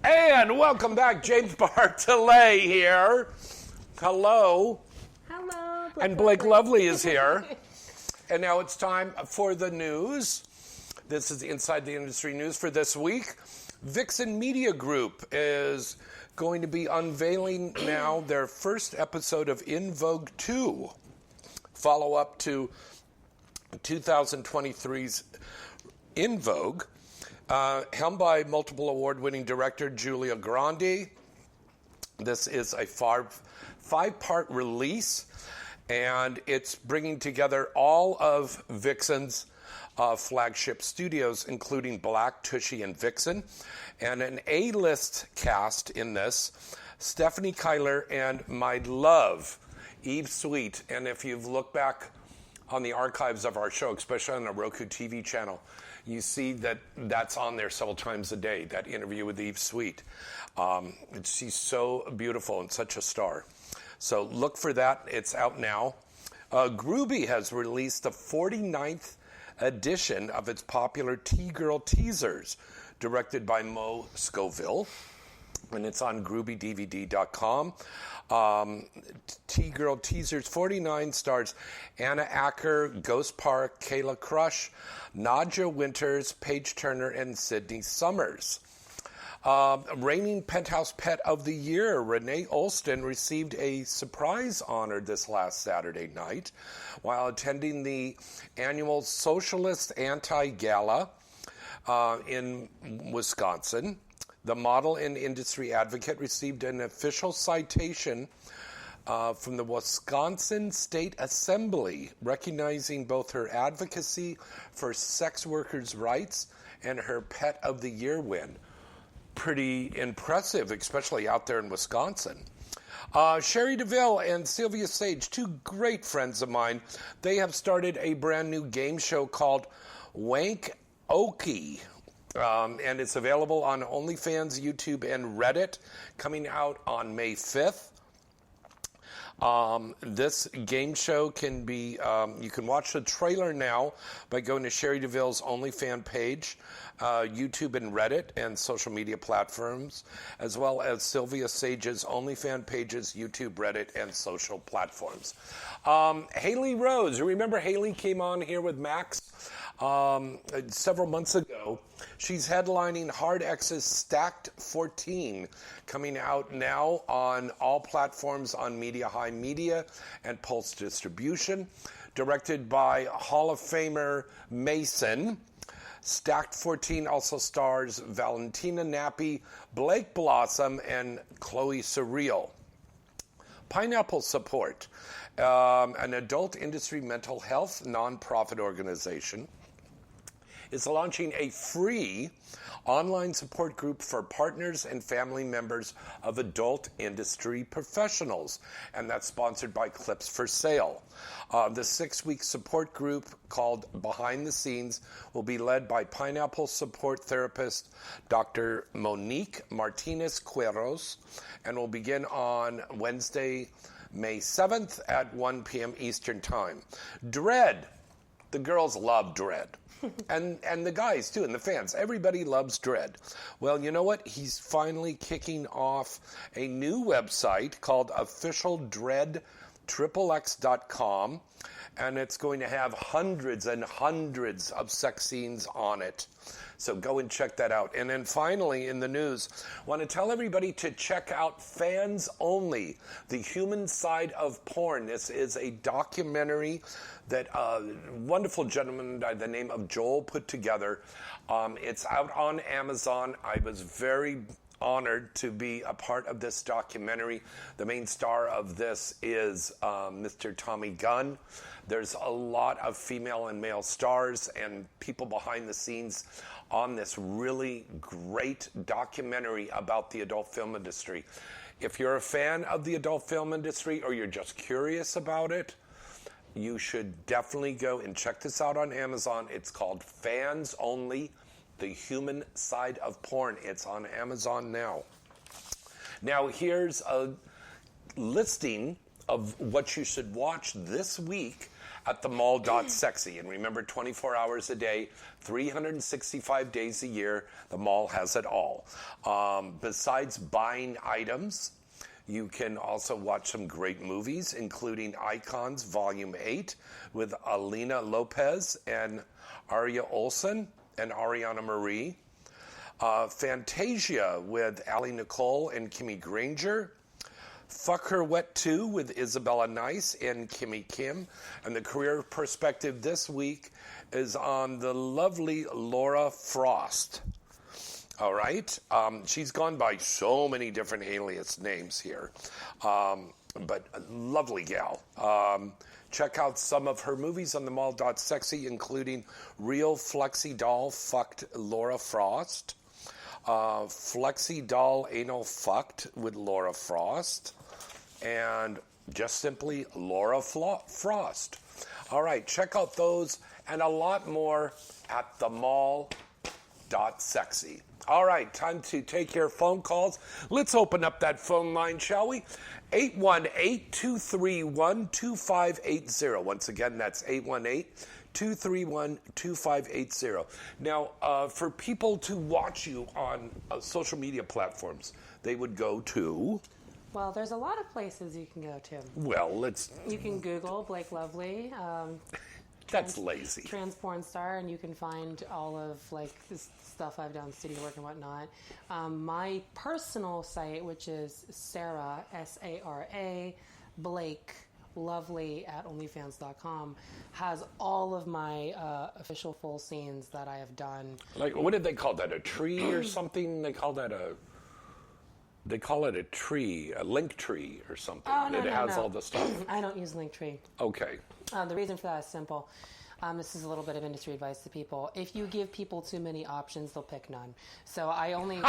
And welcome back, James Bartolet here. Hello. Hello. And Blake Lovely is here. And now it's time for the news. This is Inside the Industry News for this week. Vixen Media Group is going to be unveiling now their first episode of In Vogue 2, follow-up to 2023's In Vogue, helmed by multiple award-winning director Julia Grandi. This is a five-part release, and it's bringing together all of Vixen's flagship studios, including Black, Tushy, and Vixen, and an A-list cast in this, Stephanie Kyler and my love, Eve Sweet. And if you've looked back on the archives of our show, especially on the Roku TV channel, you see that that's on there several times a day, that interview with Eve Sweet. She's so beautiful and such a star. So look for that. It's out now. Groovy has released the 49th edition of its popular T-Girl teasers, directed by Mo Scoville, and it's on groovydvd.com. T-Girl teasers 49 stars Anna Acker, Ghost Park, Kayla Crush, Nadja Winters, Paige Turner, and Sydney Summers. Reigning Penthouse Pet of the Year, Renee Olston, received a surprise honor this last Saturday night while attending the annual Socialist Anti-Gala in Wisconsin. The model and industry advocate received an official citation from the Wisconsin State Assembly, recognizing both her advocacy for sex workers' rights and her Pet of the Year win. Pretty impressive, especially out there in Wisconsin. Sherry DeVille and Sylvia Sage, two great friends of mine, they have started a brand new game show called Wank Okie. And it's available on OnlyFans, YouTube, and Reddit, coming out on May 5th. This game show can be, you can watch the trailer now by going to Sherry DeVille's OnlyFans page, YouTube and Reddit, and social media platforms, as well as Sylvia Sage's OnlyFans pages, YouTube, Reddit, and social platforms. Haley Rose, you remember Haley came on here with Max several months ago. She's headlining Hard X's Stacked 14, coming out now on all platforms on Media High Media and Pulse Distribution. Directed by Hall of Famer Mason. Stacked 14 also stars Valentina Nappi, Blake Blossom, and Chloe Surreal. Pineapple Support, an adult industry mental health nonprofit organization, is launching a free online support group for partners and family members of adult industry professionals, and that's sponsored by Clips for Sale. The 6-week support group, called Behind the Scenes, will be led by Pineapple Support therapist Dr. Monique Martinez Cueros, and will begin on Wednesday, May 7th at 1 p.m. Eastern Time. Dread. The girls love Dread. And the guys, too, and the fans. Everybody loves Dread. Well, you know what? He's finally kicking off a new website called officialdreadxxx.com, and it's going to have hundreds and hundreds of sex scenes on it. So go and check that out. And then finally, in the news, I want to tell everybody to check out Fans Only, The Human Side of Porn. This is a documentary that a wonderful gentleman by the name of Joel put together. It's out on Amazon. I was very honored to be a part of this documentary. The main star of this is Mr. Tommy Gunn. There's a lot of female and male stars and people behind the scenes on this really great documentary about the adult film industry. If you're a fan of the adult film industry or you're just curious about it, you should definitely go and check this out on Amazon. It's called Fans Only, The Human Side of Porn. It's on Amazon now. Now, here's a listing of what you should watch this week at the mall.sexy. And remember, 24 hours a day, 365 days a year, the mall has it all. Besides buying items, you can also watch some great movies, including Icons Volume 8 with Alina Lopez and Aria Olson and Ariana Marie. Fantasia with Allie Nicole and Kimmy Granger. Fuck Her Wet 2 with Isabella Nice and Kimmy Kim. And the career perspective this week is on the lovely Laura Frost. All right. She's gone by so many different alias names here. But a lovely gal. Check out some of her movies on the mall.sexy, including Real Flexi Doll Fucked Laura Frost. Flexi Doll Anal Fucked with Laura Frost. and just simply Laura Frost. All right, check out those and a lot more at themall.sexy. All right, time to take your phone calls. Let's open up that phone line, shall we? 818-231-2580. Once again, that's 818-231-2580. Now, for people to watch you on social media platforms, they would go to... Well, there's a lot of places you can go to. Well, let's... You can Google Blake Lovely. That's lazy. Trans porn star, and you can find all of like this stuff I've done, studio work and whatnot. My personal site, which is Sarah, S-A-R-A, Blake Lovely at OnlyFans.com, has all of my official full scenes that I have done. Like, what did they call that? A tree or something? They call that a... They call it a tree, a link tree or something. Oh, no, it has all the stuff. I don't use Linktree. Okay. The reason for that is simple. This is a little bit of industry advice to people. If you give people too many options, they'll pick none. So I only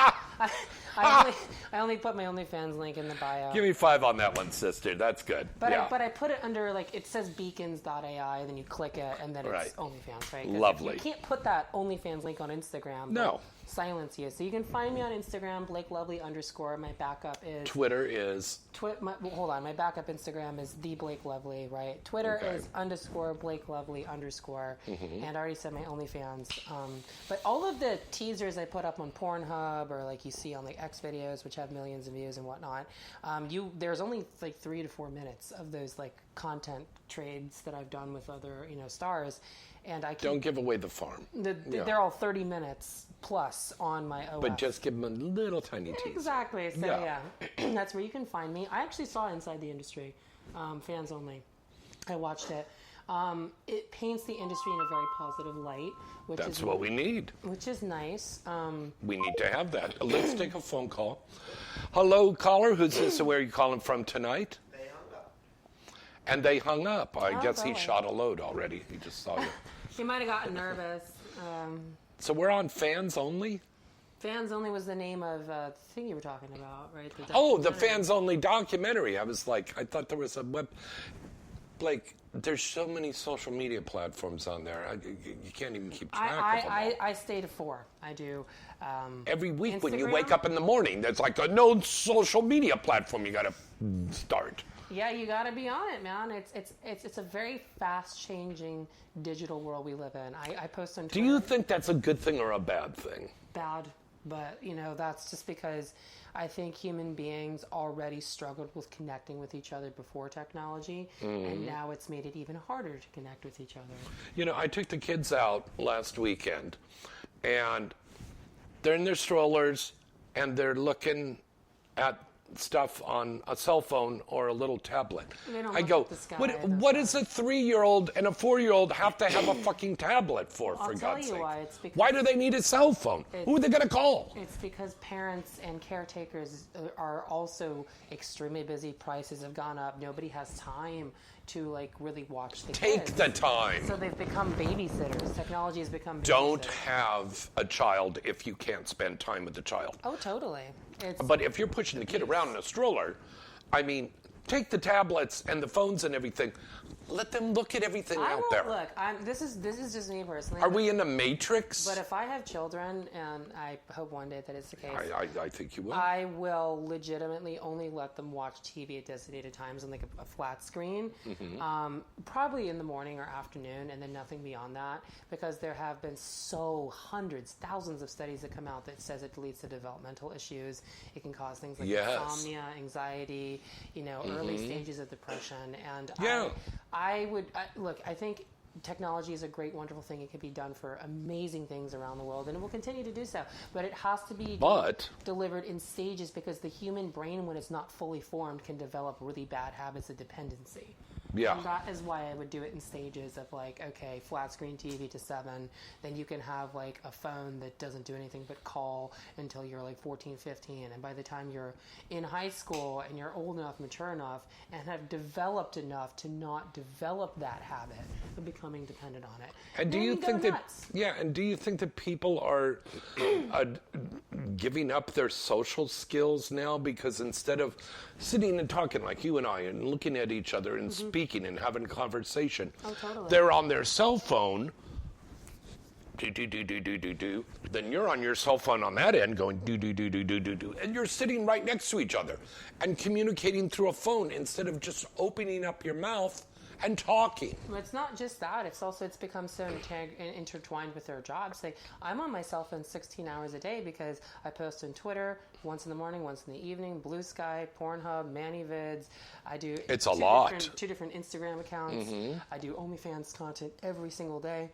I only put my OnlyFans link in the bio. Give me 5 on that one, sister. That's good. But yeah. I put it under, like, it says beacons.ai, then you click it, and then it's Right. OnlyFans, right? 'Cause Lovely. You can't put that OnlyFans link on Instagram. No. Silence you. So you can find me on Instagram, Blake Lovely _ My backup is... Twitter is... hold on. My backup Instagram is the Blake Lovely, right? Twitter Okay. is _ Blake Lovely _ Mm-hmm. and I already said my OnlyFans. But all of the teasers I put up on Pornhub, or like you see on like X videos, which have millions of views and whatnot, there's only like 3 to 4 minutes of those like content trades that I've done with other stars, and I Don't give away the farm. they're all 30 minutes plus on my OF. But just give them a little tiny tease. Exactly. So Yeah. that's where you can find me. I actually saw Inside the Industry, fans only. I watched it. It paints the industry in a very positive light, which That's is what we need. which is nice. We need to have that. Let's take a phone call. Hello, caller. Who's this and where are you calling from tonight? They hung up. And they hung up. I guess he really? shot a load already. He just saw you. You might have gotten nervous. So we're on fans only? Fans only was the name of the thing you were talking about, right? Oh, the documentary. fans only documentary. I was like, I thought there was a web. Blake, there's so many social media platforms on there. You can't even keep track of them all. I stay to 4. I do. Every week when you Instagram? wake up in the morning, there's like a no social media platform you got to start. Yeah, you got to be on it, man. It's a very fast changing digital world we live in. I post on Do Twitter. you think that's a good thing or a bad thing? Bad, but that's just because I think human beings already struggled with connecting with each other before technology, and now it's made it even harder to connect with each other. I took the kids out last weekend, and they're in their strollers, and they're looking at stuff on a cell phone or a little tablet. They don't I look go, at the sky, what does a 3-year-old and a 4-year-old have to have a fucking tablet for I'll tell God's you sake? why. It's because Why do they need a cell phone? Who are they going to call? It's because parents and caretakers are also extremely busy. Prices have gone up. Nobody has time to really watch the Take kids. the time. So they've become babysitters. Technology has become babysitters. Don't have a child if you can't spend time with the child. Oh, totally. But if you're pushing the kid around in a stroller, I mean, take the tablets and the phones and everything. Let them look at everything I out won't there. look. This is just me personally. Are we in the Matrix? But if I have children, and I hope one day that is the case, I think you will. I will legitimately only let them watch TV at designated times on a flat screen, probably in the morning or afternoon, and then nothing beyond that, because there have been hundreds, thousands of studies that come out that says it leads to developmental issues. It can cause things like Yes. insomnia, anxiety, early stages of depression, and Yeah. I think technology is a great, wonderful thing. It can be done for amazing things around the world, and it will continue to do so. But it has to be delivered in stages, because the human brain, when it's not fully formed, can develop really bad habits of dependency. Yeah. And that is why I would do it in stages of like, okay, flat screen TV to 7, then you can have like a phone that doesn't do anything but call until you're like 14, 15. And by the time you're in high school and you're old enough, mature enough, and have developed enough to not develop that habit of becoming dependent on it. And do then you go think that, nuts. and do you think that people are giving up their social skills now because instead of sitting and talking like you and I and looking at each other and speaking and having a conversation, totally. they're on their cell phone, do, then you're on your cell phone on that end going do, and you're sitting right next to each other and communicating through a phone instead of just opening up your mouth and talking. Well, it's not just that. It's become so intertwined with their jobs. Like, I'm on my cell phone 16 hours a day because I post on Twitter once in the morning, once in the evening, Blue Sky, Pornhub, Mannyvids. I do It's a lot. two different Instagram accounts. I do OnlyFans content every single day.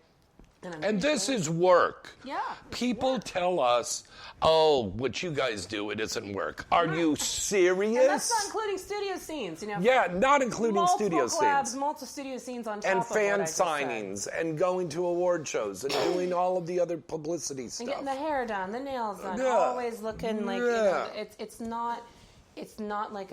And this is work. Yeah. People tell us, oh, what you guys do, it isn't work. Are you serious? And that's not including studio scenes, you know. Yeah, not including multiple studio collabs, scenes. multiple studio scenes on top And of what fan I just said. signings and going to award shows and doing all of the other publicity And stuff. getting the hair done, the nails done, Yeah. always looking like, you know, Yeah. it's not like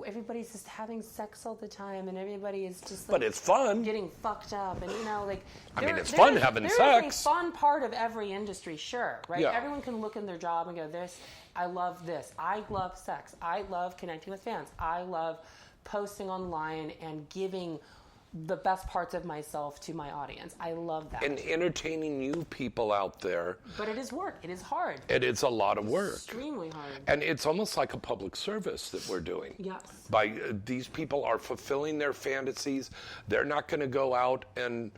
everybody's just having sex all the time and everybody is just like But it's fun. getting fucked up and you know like I mean, it's fun having sex. There is a fun part of every industry, sure, right? Yeah. Everyone can look in their job and go, I love this. I love sex. I love connecting with fans. I love posting online and giving the best parts of myself to my audience. I love that. And entertaining you people out there. But it is work. It is hard. It is a lot of work. Extremely hard. And it's almost like a public service that we're doing. Yes. By these people are fulfilling their fantasies. They're not going to go out and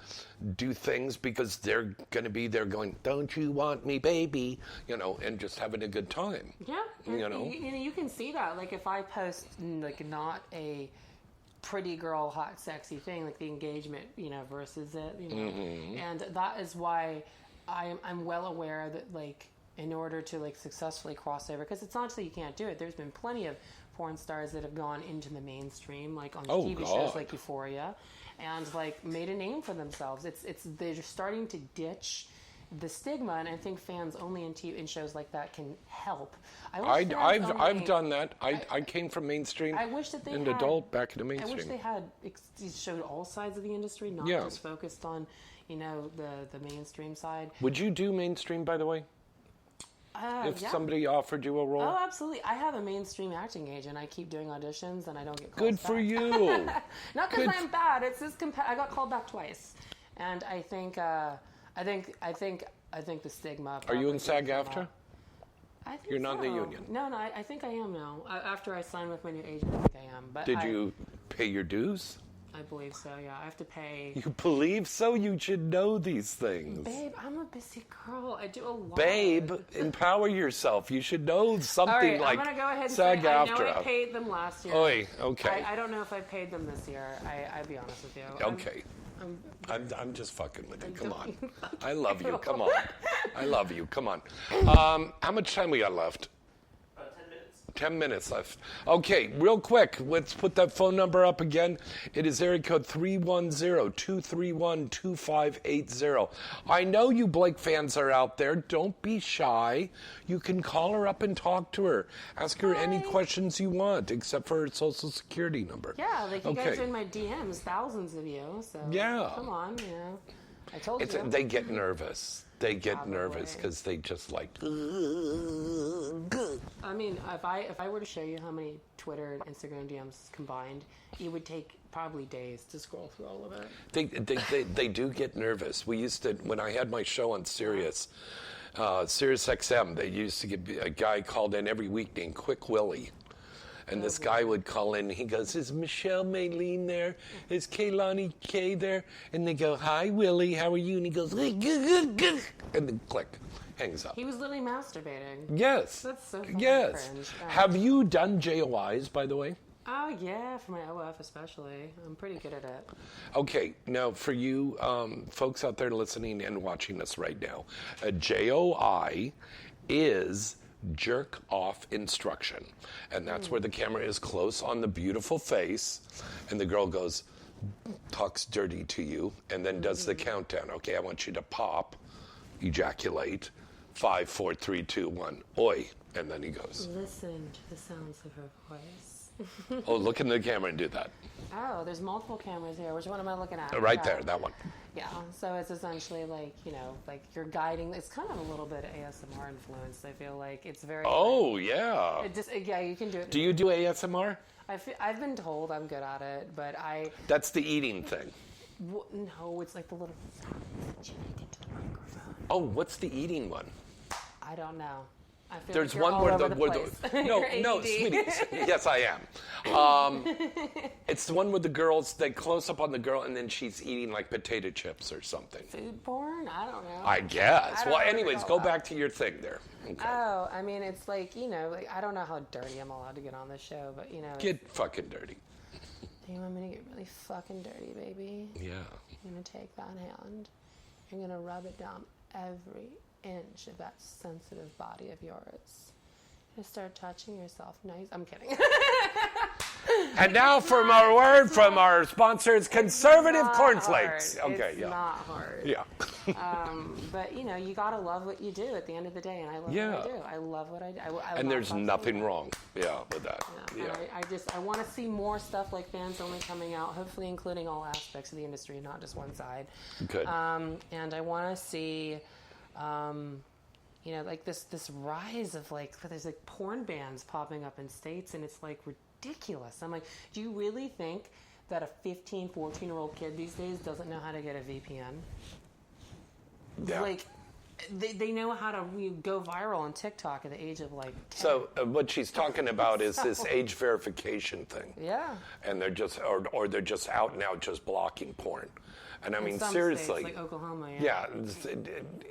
do things because they're going to be there going, "Don't you want me, baby?" You know, and just having a good time. Yeah. And You know? you can see that. Like if I post like not a pretty girl, hot, sexy thing, like the engagement, you know, versus it, you know, and that is why I'm well aware that like in order to like successfully cross over, because it's not just that you can't do it. There's been plenty of porn stars that have gone into the mainstream, like on TV shows like Euphoria, and like made a name for themselves. They're starting to ditch the stigma, and I think fans only in shows like that can help. I've done that. I came from mainstream I wish that they and had, adult back into I mainstream. wish they had showed all sides of the industry, not Yeah. just focused on, you know, the mainstream side. Would you do mainstream, by the way? If Yeah. somebody offered you a role? Oh, absolutely. I have a mainstream acting agent. I keep doing auditions, and I don't get calls Good for back. you. Not because Good I'm bad. It's just I got called back twice, and I think the stigma. Are you in probably SAG-AFTRA? I think You're not in the so. union? No, I think I am now. After I signed with my new agent, I think I am. But Did you pay your dues? I believe so. Yeah, I have to pay. You believe so? You should know these things. Babe, I'm a busy girl. I do a lot. Babe, empower yourself. You should know something All right, like I'm gonna go ahead and say I know SAG-AFTRA. I paid them last year. Oy, okay. I don't know if I paid them this year. I'll be honest with you. Okay. I'm just fucking with you. Come on. I love you. Come on. I love you. Come on. How much time we got left? 10 minutes. 10 minutes left. Okay, real quick, let's put that phone number up again. It is area code 310-231-2580. I know you Blake fans are out there. Don't be shy. You can call her up and talk to her. Ask her any questions you want, except for her social security number. Yeah, like you guys Okay. are in my DMs, thousands of you. So Yeah. come on, you know. I told you. They get nervous. They get nervous Probably. because they just like. I mean, if I were to show you how many Twitter and Instagram DMs combined, it would take probably days to scroll through all of it. They do get nervous. We used to, when I had my show on Sirius XM, they used to get a guy called in every week named Quick Willie. And this guy would call in, and he goes, "Is Michelle Maylene there? Is Kaylani K there?" And they go, "Hi, Willie, how are you?" And he goes, "Hey, good." And then click, hangs up. He was literally masturbating. Yes. That's so fucking Yes. cringe. Have you done JOIs, by the way? Oh yeah, for my OF especially. I'm pretty good at it. Okay, now for you folks out there listening and watching us right now, a JOI is jerk off instruction. And that's where the camera is close on the beautiful face, and the girl goes, talks dirty to you, and then does the countdown. Okay, I want you to pop, ejaculate, 5, 4, 3, 2, 1, oi, and then he goes. Listen to the sounds of her voice. Oh, look in the camera and do that. Oh, there's multiple cameras here. Which one am I looking at? Right there, that one. Yeah, so it's essentially like, like you're guiding. It's kind of a little bit ASMR influenced. I feel like it's very. Oh, yeah. It just, yeah, you can do it. Do you do ASMR? I've been told I'm good at it, but That's the eating thing. No, it's like the little sounds that you make into the microphone. Oh, what's the eating one? I don't know. I feel There's like you're one all where over the place. no, You're no, ADD. sweetie. Yes, I am. It's the one with the girls. They close up on the girl, and then she's eating like potato chips or something. Food porn? I don't know. I guess. I don't Well, know anyways, what go to call back to your thing there. Okay. Oh, I mean, it's like, like, I don't know how dirty I'm allowed to get on this show, but, Get fucking dirty. You want me to get really fucking dirty, baby? Yeah. You're going to take that hand. You're going to rub it down every inch of that sensitive body of yours. You're going to start touching yourself. Nice. I'm kidding. And now from our word from our sponsors, Conservative Not Cornflakes. hard. Okay, It's yeah. not hard. Yeah. But, you got to love what you do at the end of the day, and I love what I do. I love what I do. I And love there's boxing. nothing wrong. Yeah, with that. Yeah. Yeah. I want to see more stuff like Fans Only coming out, hopefully including all aspects of the industry, not just one side. Good. And I want to see, like this rise of there's like porn bans popping up in states, and it's like ridiculous. I'm like, do you really think that a 15, 14-year-old kid these days doesn't know how to get a VPN? Yeah. Like, they know how to go viral on TikTok at the age of 10. So what she's talking about is this age verification thing. Yeah. And they're just, or they're just out and out just blocking porn. And I mean, some seriously. states, like Oklahoma, yeah,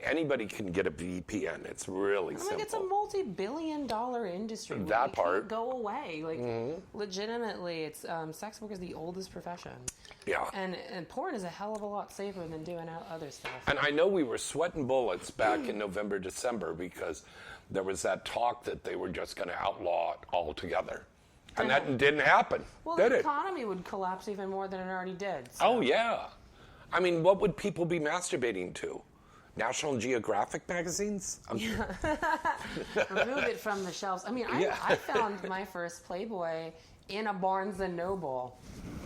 anybody can get a VPN. It's really simple. It's a multi-billion-dollar industry. That It part. can't go away. Legitimately, it's sex work is the oldest profession. Yeah. And porn is a hell of a lot safer than doing other stuff. And I know we were sweating bullets back in November, December, because there was that talk that they were just going to outlaw it altogether. And that didn't happen, Well, did the it? economy would collapse even more than it already did. So. Oh, yeah. I mean, what would people be masturbating to? National Geographic magazines? Remove it from the shelves. I mean, I found my first Playboy in a Barnes & Noble.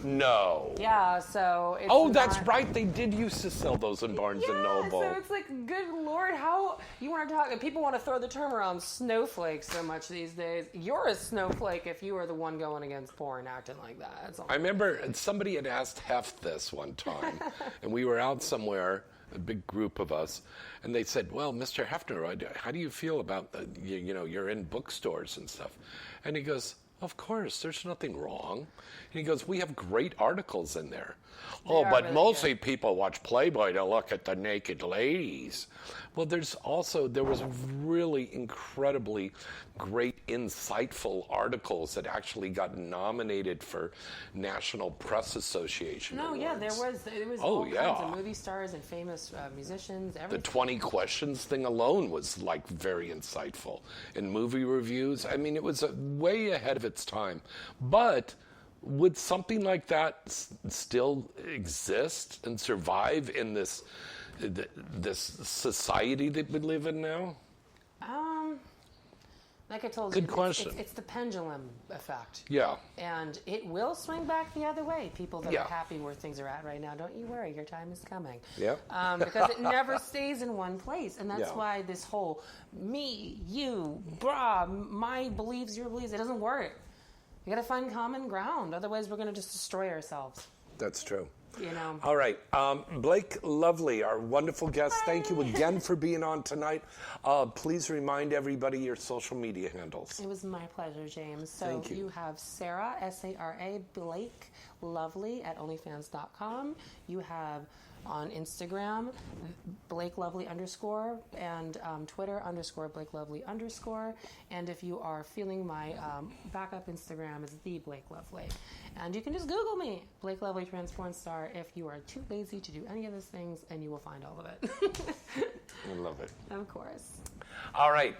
No. Yeah, so it's That's not- right. They did used to sell those in Barnes & Noble. So it's like, good Lord, how you want to talk? People want to throw the term around snowflake so much these days. You're a snowflake if you are the one going against porn, acting like that. That's all. I remember somebody had asked Hef this one time, and we were out somewhere, a big group of us, and they said, "Well, Mr. Hefner, how do you feel about you're in bookstores and stuff?" And he goes, "Of course, there's nothing wrong." And he goes, "We have great articles in there." They are But really mostly people watch Playboy to look at the naked ladies. Well, there was really incredibly great, insightful articles that actually got nominated for National Press Association No, awards. yeah, there was Oh, all yeah. kinds of movie stars and famous musicians. The Everything. 20 questions thing alone was very insightful. In movie reviews, I mean, it was way ahead of its time. But would something like that still exist and survive in this society that we live in now? Like I told Good you, question. It's the pendulum effect. Yeah. And it will swing back the other way. People that Yeah. are happy where things are at right now, don't you worry, your time is coming. Yeah. Because it never stays in one place. And that's Yeah. why this whole me, you, brah, my beliefs, your beliefs, it doesn't work. You got to find common ground. Otherwise, we're going to just destroy ourselves. That's true. know. All right. Blake Lovely, our wonderful guest, thank you again for being on tonight. Please remind everybody your social media handles. It was my pleasure, James. So Thank you. you have Sarah, S-A-R-A, Blake Lovely at onlyfans.com. You have on Instagram, Blake Lovely _ and Twitter _ Blake Lovely _. And if you are feeling my backup Instagram is the Blake Lovely. And you can just Google me, Blake Lovely Transform Star, if you are too lazy to do any of those things, and you will find all of it. I love it. Of course. All right.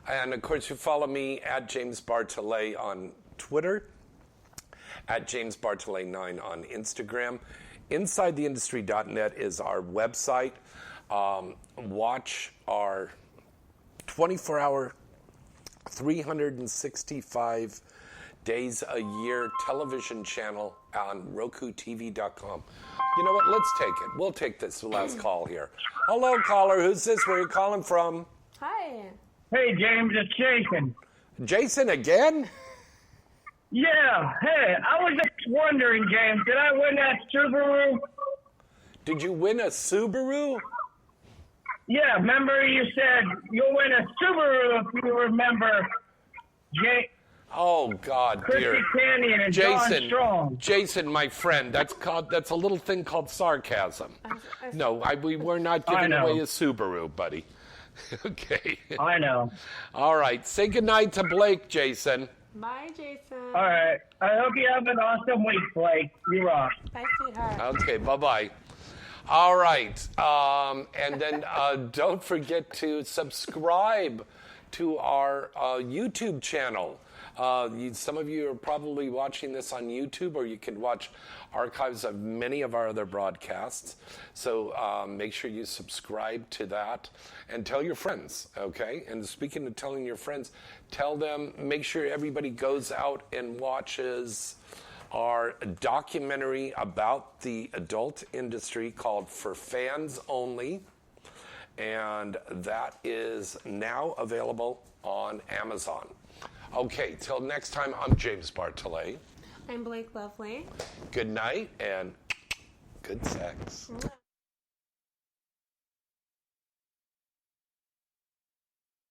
And of course, you follow me at James Bartolet on Twitter. at James Bartolet 9 on Instagram. InsideTheIndustry.net is our website. Watch our 24-hour, 365 days a year television channel on RokuTV.com. You know what? Let's take it. We'll take this last call here. Hello, caller. Who's this? Where are you calling from? Hi. Hey, James, it's Jason. Jason again? Yeah, hey, I was just wondering, James, did I win that Subaru? Did you win a Subaru? Yeah, remember you said you'll win a Subaru if you remember Oh God, dear. Chrissy Canyon and John Strong. Jason, my friend, that's a little thing called sarcasm. No, we were not giving away a Subaru, buddy. Okay. I know. All right, say goodnight to Blake, Jason. Bye, Jason. All right. I hope you have an awesome week, Blake. You rock. Bye, sweetheart. Okay, bye-bye. All right, and then don't forget to subscribe to our YouTube channel. Some of you are probably watching this on YouTube, or you can watch archives of many of our other broadcasts. So make sure you subscribe to that and tell your friends, okay? And speaking of telling your friends, tell them, make sure everybody goes out and watches our documentary about the adult industry called For Fans Only. And that is now available on Amazon. Okay, till next time, I'm James Bartolet. I'm Blake Lovely. Good night and good sex.